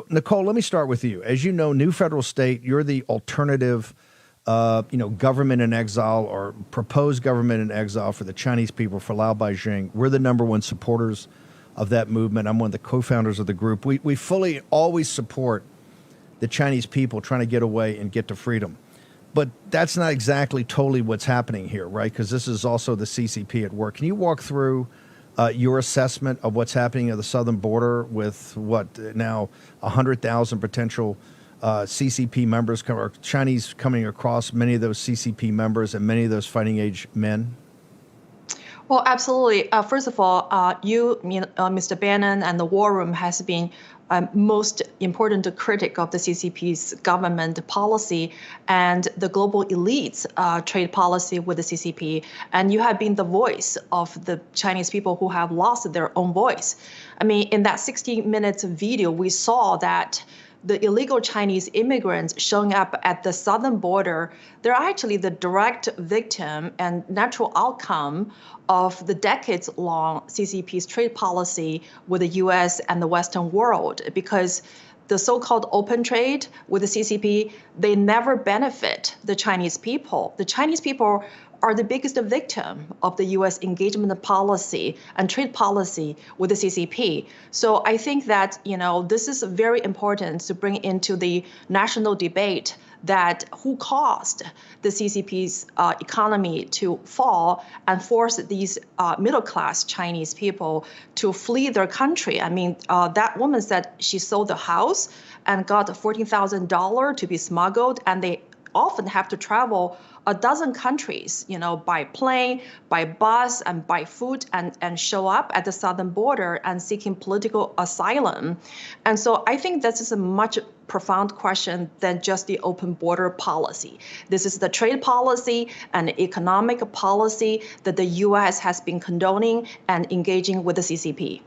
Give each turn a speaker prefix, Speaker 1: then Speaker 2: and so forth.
Speaker 1: Nicole, let me start with you. As you know, New Federal State, you're the alternative, government in exile or proposed government in exile for the Chinese people, for Lao Beijing. We're the number one supporters of that movement. I'm one of the co-founders of the group. We fully always support the Chinese people trying to get away and get to freedom. But that's not exactly totally what's happening here, right? Because this is also the CCP at work. Can you walk through your assessment of what's happening at the southern border with now 100,000 potential CCP members, or Chinese coming across, many of those CCP members and many of those fighting age men?
Speaker 2: Well, absolutely. First of all, Mr. Bannon, and the War Room has been most important critic of the CCP's government policy and the global elites' trade policy with the CCP. And you have been the voice of the Chinese people who have lost their own voice. I mean, in that 60 minutes video, we saw that the illegal Chinese immigrants showing up at the southern border, they're actually the direct victim and natural outcome of the decades-long CCP's trade policy with the U.S. and the Western world, because the so-called open trade with the CCP, they never benefit the Chinese people. The Chinese people are the biggest victim of the U.S. engagement policy and trade policy with the CCP. So I think that, this is very important to bring into the national debate that who caused the CCP's economy to fall and force these middle-class Chinese people to flee their country. I mean, that woman said she sold the house and got $14,000 to be smuggled, and they often have to travel a dozen countries, by plane, by bus, and by foot, and show up at the southern border and seeking political asylum. And so I think this is a much profound question than just the open border policy. This is the trade policy and economic policy that the U.S. has been condoning and engaging with the CCP.